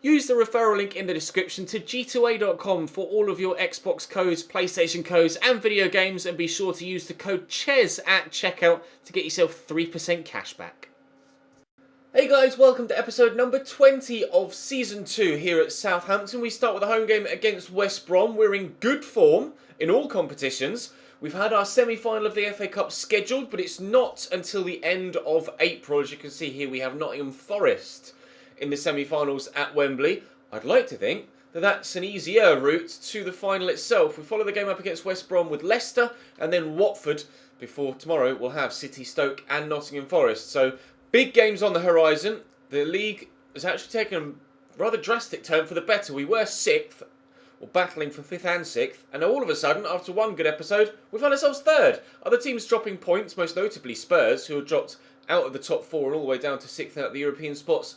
Use the referral link in the description to g2a.com for all of your Xbox codes, PlayStation codes and video games, and be sure to use the code CHES at checkout to get yourself 3% cash back. Hey guys, welcome to episode number 20 of Season 2 here at Southampton. We start with a home game against West Brom. We're in good form in all competitions. We've had our semi-final of the FA Cup scheduled, but it's not until the end of April. As you can see here, we have Nottingham Forest in the semi-finals at Wembley. I'd like to think that that's an easier route to the final itself. We follow the game up against West Brom with Leicester and then Watford before tomorrow we'll have City, Stoke and Nottingham Forest. So big games on the horizon. The league has actually taken a rather drastic turn for the better. We were 6th, or battling for 5th and 6th, and all of a sudden, after one good episode, we found ourselves 3rd. Other teams dropping points, most notably Spurs, who have dropped out of the top 4 and all the way down to 6th out of the European spots.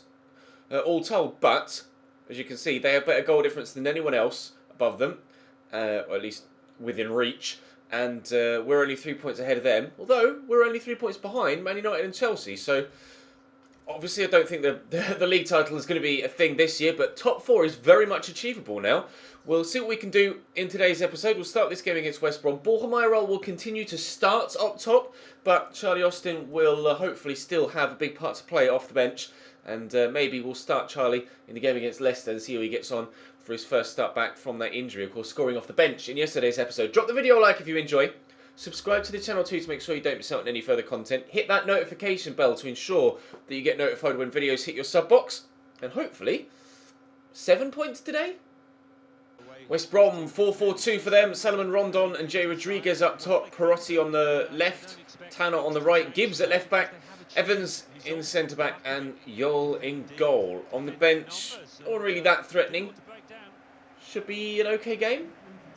All told, but as you can see, they have better goal difference than anyone else above them, or at least within reach, and we're only 3 points ahead of them, although we're only 3 points behind Man United and Chelsea. So obviously I don't think the league title is going to be a thing this year, but top 4 is very much achievable now. We'll see what we can do in today's episode. We'll start this game against West Brom. BORJA will continue to start up top, but Charlie Austin will hopefully still have a big part to play off the bench. And maybe we'll start Charlie in the game against Leicester and see how he gets on for his first start back from that injury. Of course, scoring off the bench in yesterday's episode. Drop the video a like if you enjoy. Subscribe to the channel too to make sure you don't miss out on any further content. Hit that notification bell to ensure that you get notified when videos hit your sub box. And hopefully, 7 points today. West Brom, 4-4-2 for them. Salomon Rondon and Jay Rodriguez up top. Perotti on the left. Tanner on the right. Gibbs at left back. Evans in centre back and Yol in goal. On the bench, not really that threatening. Should be an okay game.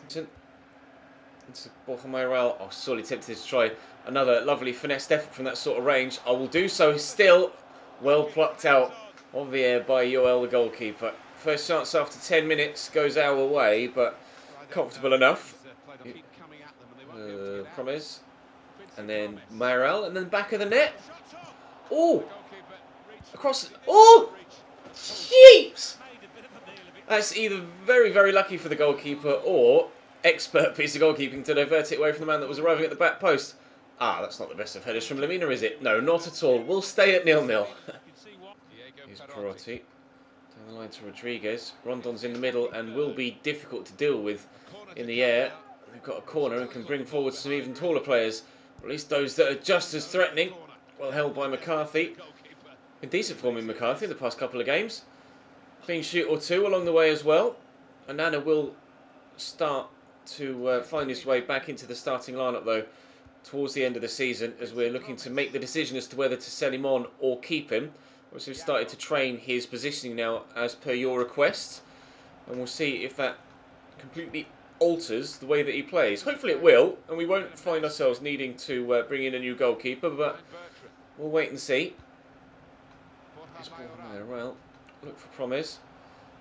It's BORJA. Oh, sorely tempted to try another lovely finessed effort from that sort of range. I will do so. Still well plucked out of the air by Yoel, the goalkeeper. First chance after 10 minutes goes our way, but comfortable enough. Promise. And then MAYORAL, and then back of the net. Oh! Across. Oh! Jeeps! That's either very, very lucky for the goalkeeper or expert piece of goalkeeping to divert it away from the man that was arriving at the back post. Ah, that's not the best of headers from Lamina, is it? No, not at all. We'll stay at 0-0. Here's Perotti. Down the line to Rodriguez. Rondon's in the middle and will be difficult to deal with in the air. They've got a corner and can bring forward some even taller players. Or at least those that are just as threatening. Well held by McCarthy. In decent form in McCarthy in the past couple of games. Clean shoot or two along the way as well. And Nana will start to find his way back into the starting lineup though towards the end of the season, as we're looking to make the decision as to whether to sell him on or keep him. We've started to train his positioning now as per your requests, and we'll see if that completely alters the way that he plays. Hopefully it will, and we won't find ourselves needing to bring in a new goalkeeper, but we'll wait and see. Well, look for Promise.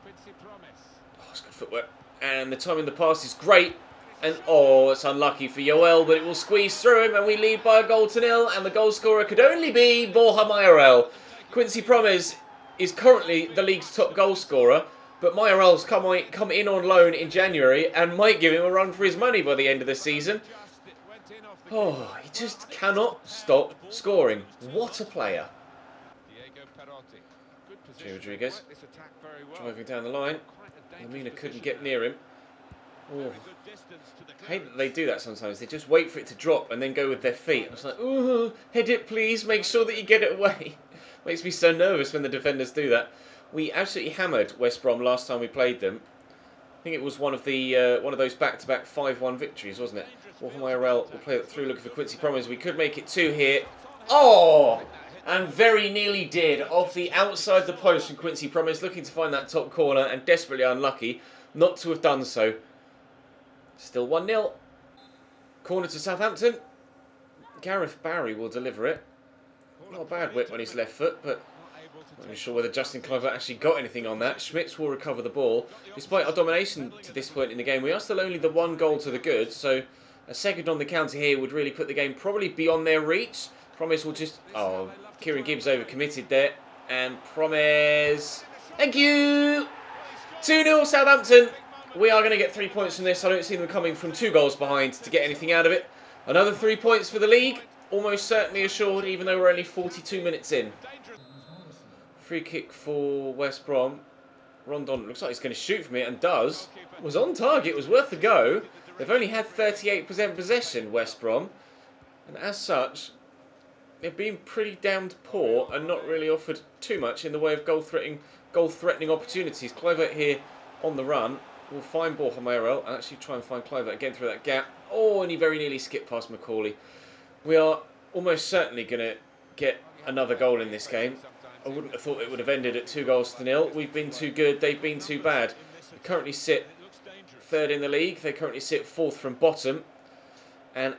Oh, it's good footwork. And the time in the pass is great. And oh, it's unlucky for Yoel, but it will squeeze through him, and we lead by a goal to 0. And the goal scorer could only be BORJA. Quincy Promise is currently the league's top goal scorer, but MAYORAL's come in on loan in January and might give him a run for his money by the end of the season. Oh, he just cannot stop scoring. What a player. Jay Rodriguez driving down the line. Lamina couldn't get near him. Oh. I hate that they do that sometimes. They just wait for it to drop and then go with their feet. I was like, ooh, head it please, make sure that you get it away. Makes me so nervous when the defenders do that. We absolutely hammered West Brom last time we played them. I think it was one of those back-to-back 5-1 victories, wasn't it? MAYORAL will play it through looking for Quincy Promise. We could make it 2 here. Oh! And very nearly did, off the outside the post from Quincy Promise, looking to find that top corner and desperately unlucky not to have done so. Still 1-0. Corner to Southampton. Gareth Barry will deliver it. Not a bad whip on his left foot, but I'm not sure whether Justin Kluivert actually got anything on that. Schmitz will recover the ball. Despite our domination to this point in the game, we are still only the 1 goal to the good, so a second on the counter here would really put the game probably beyond their reach. Promise will just... Oh, Kieran Gibbs overcommitted there. And Promise... Thank you! 2-0 Southampton. We are going to get 3 points from this. I don't see them coming from 2 goals behind to get anything out of it. Another 3 points for the league. Almost certainly assured, even though we're only 42 minutes in. Free kick for West Brom. Rondon looks like he's going to shoot from it, and does. Was on target, was worth a go. They've only had 38% possession, West Brom. And as such, they've been pretty damned poor and not really offered too much in the way of goal-threatening opportunities. Kluivert here on the run. We'll find BORJA MAYORAL and actually try and find Kluivert again through that gap. Oh, and he very nearly skipped past Macaulay. We are almost certainly going to get another goal in this game. I wouldn't have thought it would have ended at 2-0. We've been too good, they've been too bad. We currently sit 3rd in the league. They currently sit 4th from bottom. And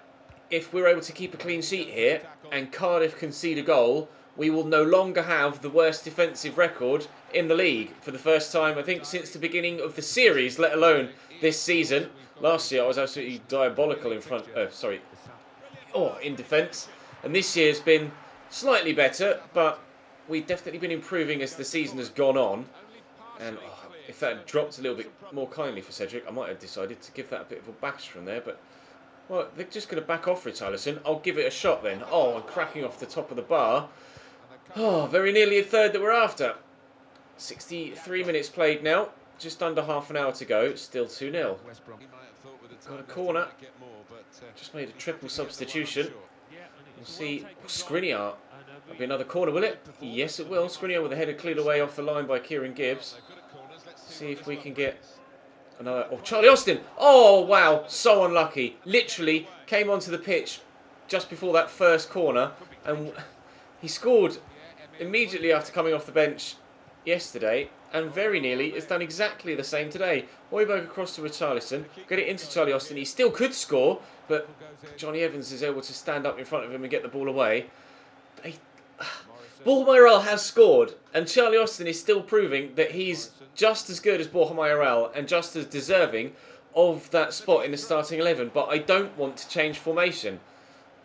if we're able to keep a clean sheet here and Cardiff concede a goal, we will no longer have the worst defensive record in the league for the first time, I think, since the beginning of the series, let alone this season. Last year I was absolutely diabolical in defence. And this year's been slightly better, but we've definitely been improving as the season has gone on. And if that had dropped a little bit more kindly for Cedric, I might have decided to give that a bit of a bash from there. But, well, they're just going to back off Richarlison. I'll give it a shot then. Oh, and cracking off the top of the bar. Oh, very nearly a third that we're after. 63 minutes played now. Just under half an hour to go. Still 2-0. Got a corner. Just made a triple substitution. We'll see. Skriniar. That'll be another corner, will it? Yes, it will. Skriniar with a header cleared away off the line by Kieran Gibbs. See if we can get another. Oh, Charlie Austin. Oh, wow. So unlucky. Literally came onto the pitch just before that first corner. And he scored immediately after coming off the bench yesterday. And very nearly has done exactly the same today. Højbjerg across to Richarlison. Get it into Charlie Austin. He still could score, but Johnny Evans is able to stand up in front of him and get the ball away. BORJA MAYORAL has scored, and Charlie Austin is still proving that he's just as good as BORJA MAYORAL and just as deserving of that spot in the starting 11. But I don't want to change formation.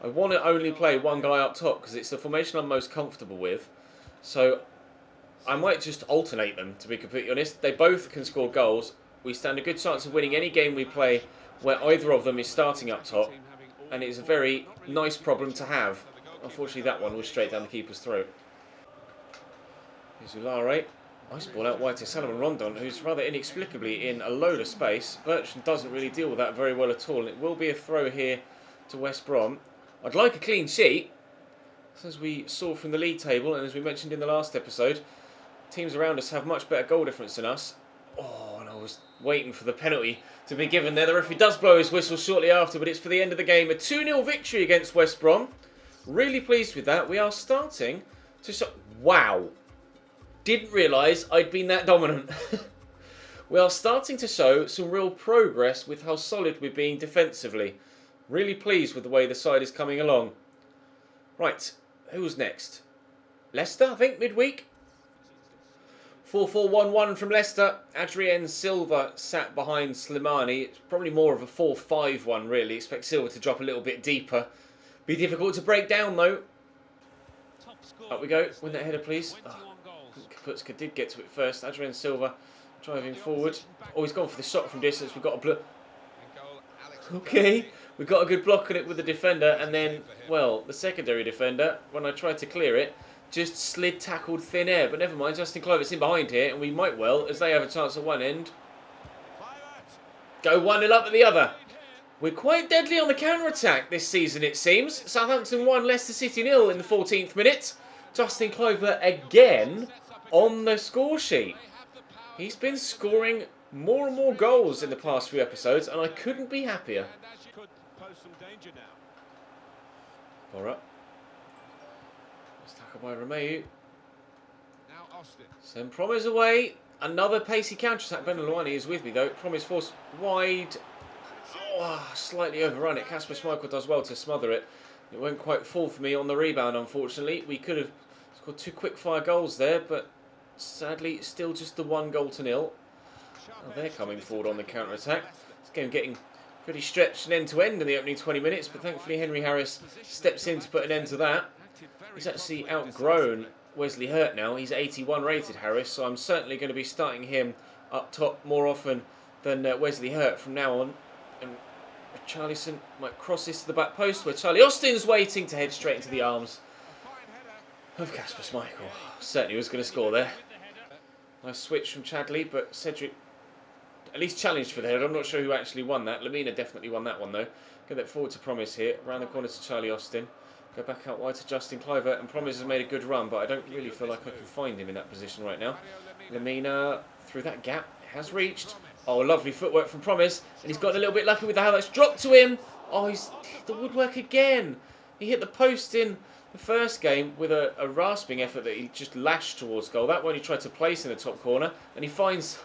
I want to only play one guy up top because it's the formation I'm most comfortable with. So I might just alternate them, to be completely honest. They both can score goals. We stand a good chance of winning any game we play where either of them is starting up top. And it's a very nice problem to have. Unfortunately, that one was straight down the keeper's throat. Here's Ulare. Nice ball out wide to Salomon Rondon, who's rather inexplicably in a load of space. Bertrand doesn't really deal with that very well at all. And it will be a throw here to West Brom. I'd like a clean sheet. As we saw from the league table, and as we mentioned in the last episode, teams around us have much better goal difference than us. Oh, and I was waiting for the penalty to be given there. The referee does blow his whistle shortly after, but it's for the end of the game. A 2-0 victory against West Brom. Really pleased with that. We are starting to show... Wow. Didn't realise I'd been that dominant. We are starting to show some real progress with how solid we're being defensively. Really pleased with the way the side is coming along. Right, who's next? Leicester, I think, midweek. 4-4-1-1 from Leicester. Adrien Silva sat behind Slimani. It's probably more of a 4-5-1, really. Expect Silva to drop a little bit deeper. Be difficult to break down, though. Up we go. Win that header, please. Oh, Kaputska did get to it first. Adrien Silva driving forward. Oh, he's gone for the shot from distance. We've got a block. Okay. We've got a good block on it with the defender. And then, well, the secondary defender, when I tried to clear it, just slid tackled thin air. But never mind. Justin Kluivert's in behind here. And we might well, as they have a chance at one end, go 1-0 up at the other. We're quite deadly on the counter-attack this season, it seems. Southampton 1, Leicester City 0 in the 14th minute. Justin Kluivert again on the score sheet. He's been scoring more and more goals in the past few episodes, and I couldn't be happier. BORJA. Let's tackle by Romeu. Send Promise away. Another pacey counter-attack. Ben Luani is with me, though. Promise forced wide. Oh, slightly overrun it. Kasper Schmeichel does well to smother it. It won't quite fall for me on the rebound, unfortunately. We could have scored 2 quick-fire goals there, but sadly, still just the 1-0. Oh, they're coming forward on the counter-attack. This game getting pretty stretched and end-to-end in the opening 20 minutes, but thankfully Henry Harris steps in to put an end to that. He's actually outgrown Wesley Hurt now. He's 81 rated, Harris, so I'm certainly going to be starting him up top more often than Wesley Hurt from now on. And Charlison might cross this to the back post where Charlie Austin's waiting to head straight into the arms of Kasper Schmeichel. Certainly was going to score there. Nice switch from Chadley, but Cedric at least challenged for the head. I'm not sure who actually won that. Lamina definitely won that one though. Get that forward to Promise here. Around the corner to Charlie Austin. Go back out wide to Justin Kluivert. And Promise has made a good run, but I don't really feel like I can find him in that position right now. Lamina through that gap. Has reached. Oh, lovely footwork from Promise. And he's got a little bit lucky with how that's dropped to him. Oh, he's hit the woodwork again. He hit the post in the first game with a rasping effort that he just lashed towards goal. That one he tried to place in the top corner. And he finds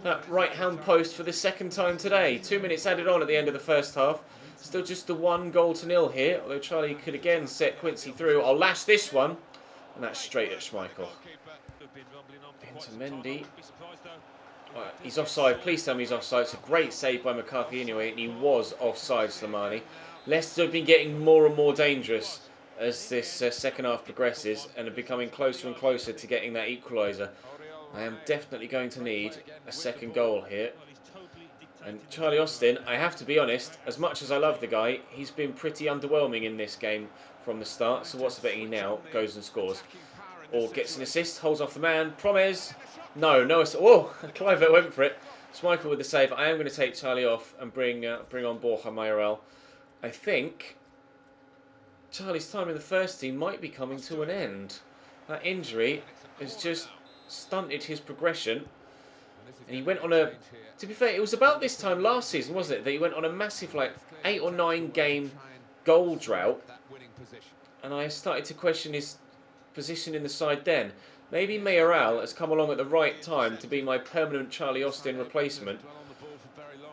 that right-hand post for the second time today. 2 minutes added on at the end of the first half. Still just the 1-0 here. Although Charlie could again set Quincy through. I'll lash this one. And that's straight at Schmeichel. Into Mendy. Right, he's offside. Please tell me he's offside. It's a great save by McCarthy anyway. And he was offside, Slimani. Leicester have been getting more and more dangerous as this second half progresses. And are becoming closer and closer to getting that equaliser. I am definitely going to need a second goal here. And Charlie Austin, I have to be honest, as much as I love the guy, he's been pretty underwhelming in this game from the start. So what's the betting now? Goes and scores. Or gets an assist, holds off the man. Promes. No assist. Oh, Kluivert went for it. Schmeichel with the save. I am going to take Charlie off and bring on BORJA MAYORAL. I think Charlie's time in the first team might be coming to an end. That injury has just stunted his progression. And he went on a... To be fair, it was about this time last season, wasn't it? That he went on a massive, 8 or 9 game goal drought. And I started to question his position in the side then. Maybe MAYORAL has come along at the right time to be my permanent Charlie Austin replacement.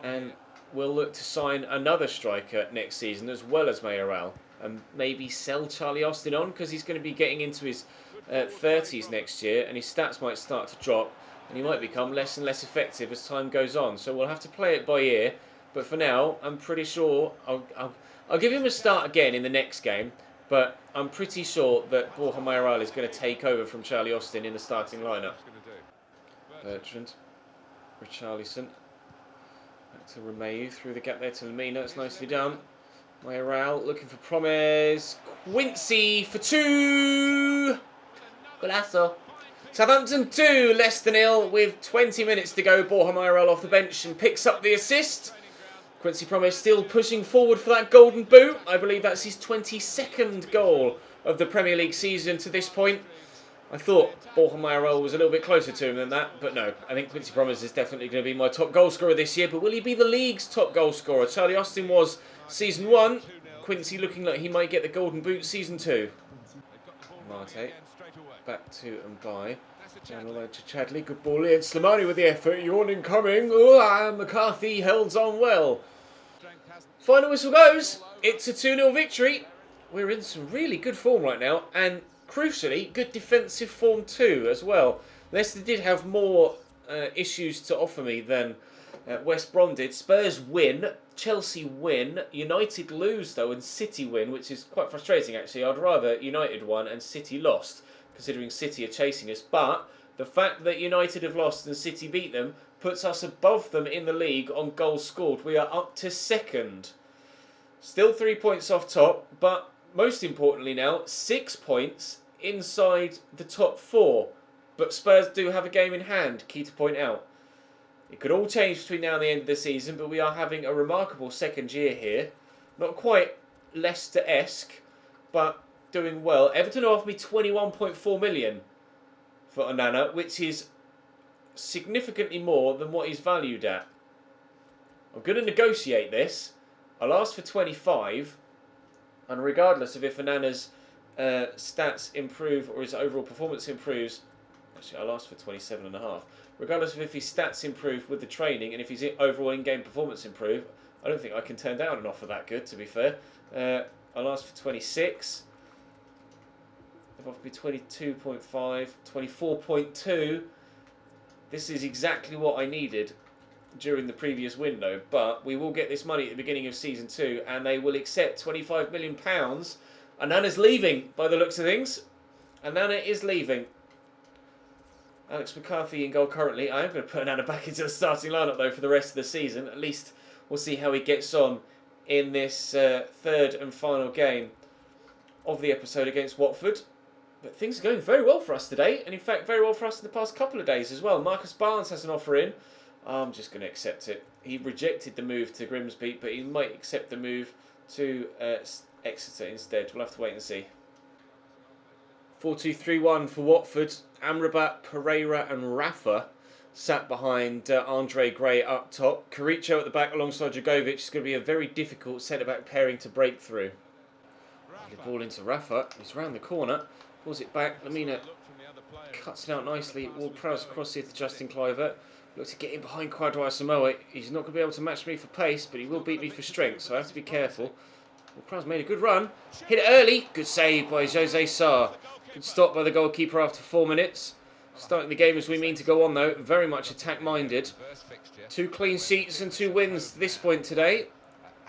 And we'll look to sign another striker next season as well as MAYORAL. And maybe sell Charlie Austin on because he's going to be getting into his 30s next year. And his stats might start to drop. And he might become less and less effective as time goes on. So we'll have to play it by ear. But for now, I'm pretty sure I'll give him a start again in the next game. But I'm pretty sure that BORJA MAYORAL is going to take over from Charlie Austin in the starting lineup. Bertrand, Richarlison, back to Romeu, through the gap there to Lamina. It's nicely done. MAYORAL looking for Promes. Quincy for 2. Golazo. Southampton 2, Leicester 0 with 20 minutes to go. BORJA MAYORAL off the bench and picks up the assist. Quincy Promes still pushing forward for that golden boot. I believe that's his 22nd goal of the Premier League season to this point. I thought BORJA MAYORAL was a little bit closer to him than that, but no. I think Quincy Promes is definitely going to be my top goal scorer this year, but will he be the league's top goal scorer? Charlie Austin was season 1. Quincy looking like he might get the golden boot season 2. Marte. Back to Mbai. Down the line to Chadley. Good ball in. Slimani with the effort. Yawning coming. Oh, McCarthy holds on well. Final whistle goes. It's a 2-0 victory. We're in some really good form right now. And crucially, good defensive form too as well. Leicester did have more issues to offer me than West Brom did. Spurs win. Chelsea win. United lose though and City win, which is quite frustrating actually. I'd rather United won and City lost, considering City are chasing us. But the fact that United have lost and City beat them puts us above them in the league on goals scored. We are up to 2nd. Still 3 points off top, but most importantly now, 6 points inside the top 4. But Spurs do have a game in hand, key to point out. It could all change between now and the end of the season, but we are having a remarkable second year here. Not quite Leicester-esque, but doing well. Everton offered me 21.4 million for Onana, which is significantly more than what he's valued at. I'm going to negotiate this. I'll ask for 25, and regardless of if Onana's stats improve or his overall performance improves, actually I'll ask for 27.5. Regardless of if his stats improve with the training and if his overall in-game performance improve, I don't think I can turn down an offer that good, to be fair. I'll ask for 26. They've offered me 22.5, 24.2. This is exactly what I needed during the previous window, but we will get this money at the beginning of season 2 and they will accept £25 million. Onana's leaving by the looks of things. And Nana is leaving. Alex McCarthy in goal currently. I am going to put Nana back into the starting lineup though for the rest of the season. At least we'll see how he gets on in this third and final game of the episode against Watford. But things are going very well for us today, and in fact very well for us in the past couple of days as well. Marcus Barnes has an offer in. I'm just going to accept it. He rejected the move to Grimsby, but he might accept the move to Exeter instead. We'll have to wait and see. 4-2-3-1 for Watford. Amrabat, Pereira and Rafa sat behind Andre Gray up top. Caricio at the back alongside Dragovic. It's going to be a very difficult centre-back pairing to break through. The ball into Rafa. He's round the corner. Pulls it back. Lamina cuts it out nicely. Ward-Prowse across here to Justin Kluivert. Looks to get in behind Kwadwo Asamoah. He's not going to be able to match me for pace, but he will beat me for strength, so I have to be careful. Ward-Prowse made a good run. Hit it early. Good save by Jose Sarr. Good stop by the goalkeeper after 4 minutes. Starting the game as we mean to go on, though. Very much attack-minded. 2 clean sheets and 2 wins at this point today.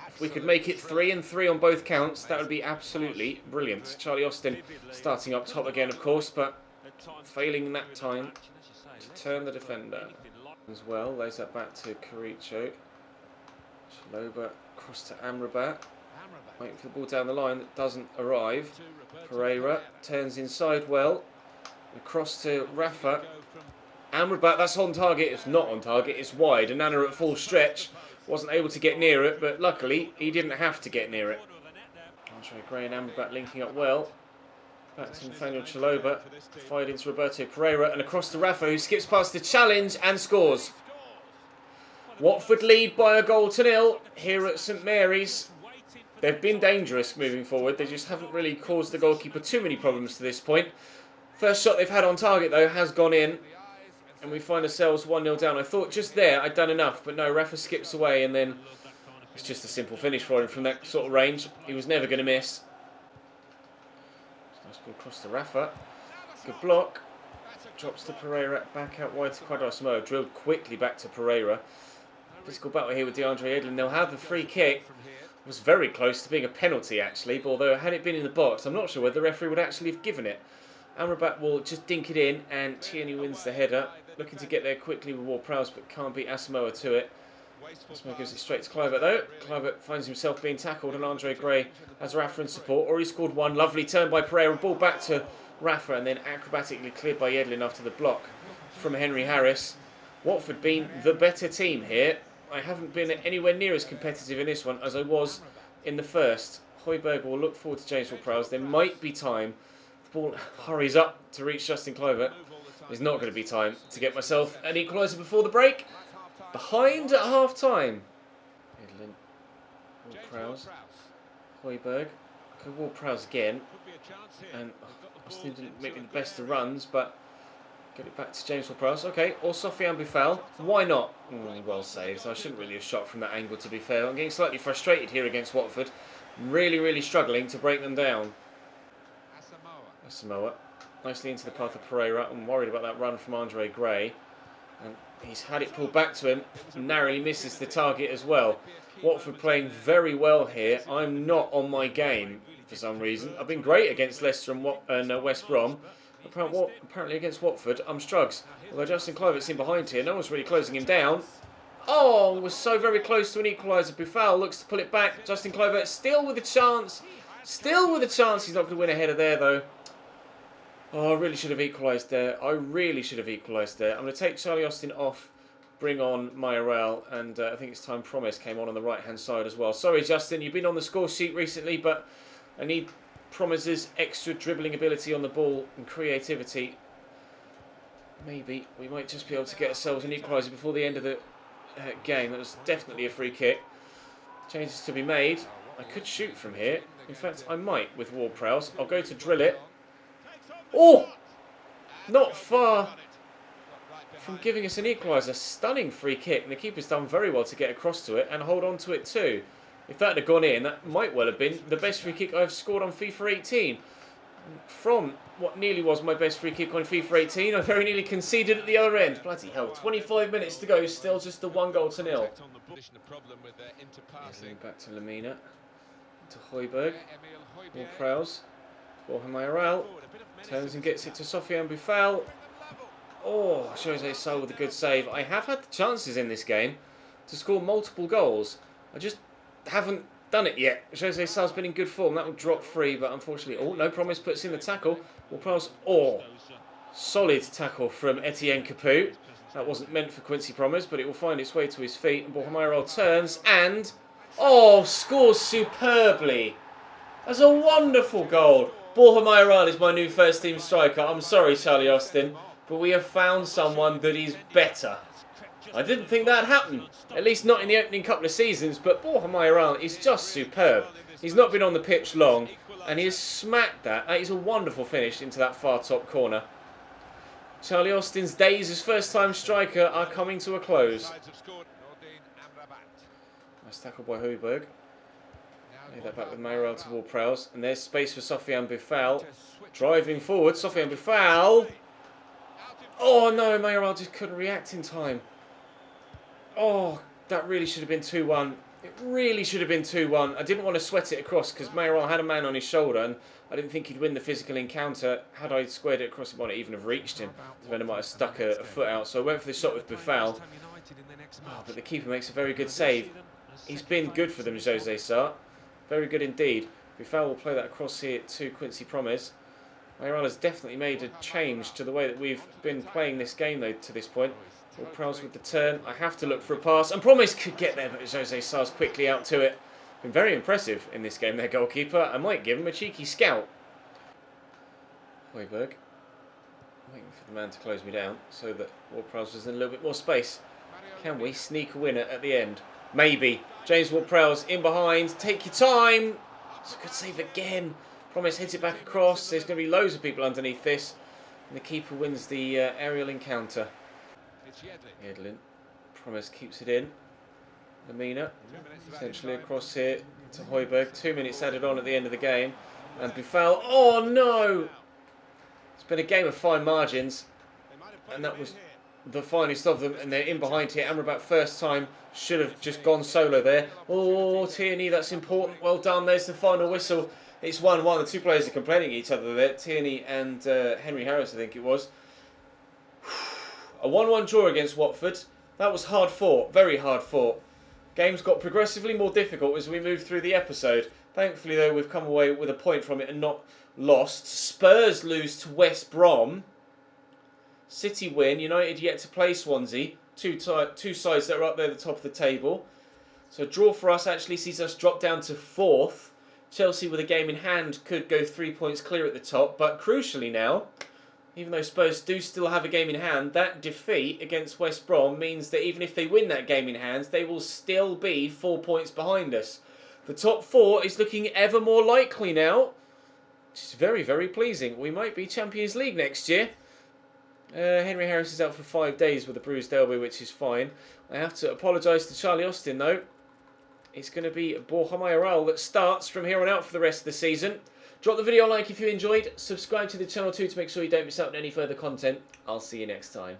If we could make it 3-3 on both counts, that would be absolutely brilliant. Charlie Austin starting up top again, of course, but failing that time to turn the defender. As well, lays that back to Caricio. Chalobah across to Amrabat. Waiting for the ball down the line that doesn't arrive. Pereira turns inside well. Across to Rafa. Amrabat, that's on target. It's not on target, it's wide. And Nana at full stretch. Wasn't able to get near it, but luckily he didn't have to get near it. Andre Gray and Amrabat linking up well. Back to Nathaniel Chalobah. Fired into Roberto Pereira and across to Rafa, who skips past the challenge and scores. Watford lead by 1-0 here at St Mary's. They've been dangerous moving forward. They just haven't really caused the goalkeeper too many problems to this point. First shot they've had on target, though, has gone in. And we find ourselves 1-0 down. I thought just there I'd done enough, but no, Rafa skips away and then it's just a simple finish for him from that sort of range. He was never going to miss. Nice ball across to Rafa. Good block. Drops to Pereira. Back out wide to Kwadwo Asamoah. Drilled quickly back to Pereira. Physical battle here with DeAndre Edlin. They'll have the free kick. It was very close to being a penalty, actually. But although had it been in the box, I'm not sure whether the referee would actually have given it. Amrabat will just dink it in, and Tierney wins the header. Looking to get there quickly with Ward-Prowse, but can't beat Asamoah to it. Asamoah gives it straight to Kluivert, though. Kluivert finds himself being tackled, and Andre Gray has Rafa in support. Already scored one. Lovely turn by Pereira. Ball back to Rafa, and then acrobatically cleared by Edlin after the block from Henry Harris. Watford being the better team here. I haven't been anywhere near as competitive in this one as I was in the first. Højbjerg will look forward to James Ward-Prowse. There might be time. The ball hurries up to reach Justin Kluivert. There's not going to be time to get myself an equaliser before the break. Behind at half-time. Edlin. Ward-Prowse. Højbjerg. Good Ward-Prowse again. And Austin didn't make the best of runs, but get it back to James Ward-Prowse. Okay, or Sofiane Boufal. Why not? Well saved. I shouldn't really have shot from that angle, to be fair. I'm getting slightly frustrated here against Watford. Really struggling to break them down. Asamoah. Nicely into the path of Pereira. I'm worried about that run from Andre Gray. And he's had it pulled back to him. Narrowly misses the target as well. Watford playing very well here. I'm not on my game for some reason. I've been great against Leicester and West Brom. Apparently against Watford, I'm struggles. Although Justin Kluivert's in behind here. No one's really closing him down. Oh, was so very close to an equaliser. Boufal looks to pull it back. Justin Kluivert still with a chance. Still with a chance. He's not going to win a header there, though. Oh, I really should have equalised there. I'm going to take Charlie Austin off, bring on MAYORAL, and I think it's time Promise came on the right-hand side as well. Sorry, Justin, you've been on the score sheet recently, but I need Promise's extra dribbling ability on the ball and creativity. Maybe we might just be able to get ourselves an equaliser before the end of the game. That was definitely a free kick. Changes to be made. I could shoot from here. In fact, I might with Ward-Prowse. I'll go to drill it. Oh! Not far from giving us an equaliser. Stunning free kick. And the keeper's done very well to get across to it and hold on to it too. If that had gone in, that might well have been the best free kick I've scored on FIFA 18. From what nearly was my best free kick on FIFA 18, I very nearly conceded at the other end. Bloody hell. 25 minutes to go. Still just a 1-0. Back to Lamina. To Højbjerg. Ward-Prowse. Borja MAYORAL turns and gets it to Sofiane Boufal. Oh, Jose Sá with a good save. I have had the chances in this game to score multiple goals. I just haven't done it yet. Jose Sá's been in good form. That will drop free, but unfortunately, oh, no promise puts in the tackle. Oh, solid tackle from Etienne Capoue. That wasn't meant for Quincy Promes, but it will find its way to his feet. And Borja MAYORAL turns and, oh, scores superbly. That's a wonderful goal. Borja MAYORAL is my new first team striker. I'm sorry, Charlie Austin, but we have found someone that is better. I didn't think that'd happen, at least not in the opening couple of seasons, but Borja MAYORAL is just superb. He's not been on the pitch long, and he has smacked that. That is a wonderful finish into that far top corner. Charlie Austin's days as first-time striker are coming to a close. Nice tackle by Højbjerg. Lay that back with MAYORAL to Ward-Prowse. And there's space for Sofiane Boufal. Driving forward, Sofiane Boufal. Oh no, MAYORAL just couldn't react in time. Oh, that really should have been 2-1. It really should have been 2-1. I didn't want to sweat it across because MAYORAL had a man on his shoulder and I didn't think he'd win the physical encounter. Had I squared it across, it might not even have reached him. The defender might have stuck a foot out. So I went for the shot with Boufal. Oh, but the keeper makes a very good save. He's been good for them, Jose Sá. Very good indeed. Boufal will play that across here to Quincy Promes. MAYORAL has definitely made a change to the way that we've been playing this game though to this point. Ward-Prowse with the turn. I have to look for a pass. And Promes could get there, but Jose Sá's quickly out to it. Been very impressive in this game, their goalkeeper. I might give him a cheeky scout. Højbjerg. Waiting for the man to close me down so that Ward-Prowse has a little bit more space. Can we sneak a winner at the end? Maybe. James Ward-Prowse in behind. Take your time. It's a good save again. Promes hits it back across. There's going to be loads of people underneath this. And the keeper wins the aerial encounter. Yedlin. Promes keeps it in. Lamina. Essentially across here to Højbjerg. 2 minutes added on at the end of the game. And Boufal. Oh no! It's been a game of fine margins. And that was the finest of them. And they're in behind here. Amrabat first time. Should have just gone solo there. Oh, Tierney, that's important. Well done. There's the final whistle. It's 1-1. The two players are complaining each other there. Tierney and Henry Harris, I think it was. A 1-1 draw against Watford. That was hard fought. Very hard fought. Games got progressively more difficult as we moved through the episode. Thankfully, though, we've come away with a point from it and not lost. Spurs lose to West Brom. City win. United yet to play Swansea. Two sides that are up there at the top of the table. So a draw for us actually sees us drop down to 4th. Chelsea with a game in hand could go 3 points clear at the top. But crucially now, even though Spurs do still have a game in hand, that defeat against West Brom means that even if they win that game in hand, they will still be 4 points behind us. The top 4 is looking ever more likely now, which is very, very pleasing. We might be Champions League next year. Henry Harris is out for 5 days with a bruised elbow, which is fine. I have to apologise to Charlie Austin, though. It's going to be Borja MAYORAL that starts from here on out for the rest of the season. Drop the video a like if you enjoyed. Subscribe to the channel too to make sure you don't miss out on any further content. I'll see you next time.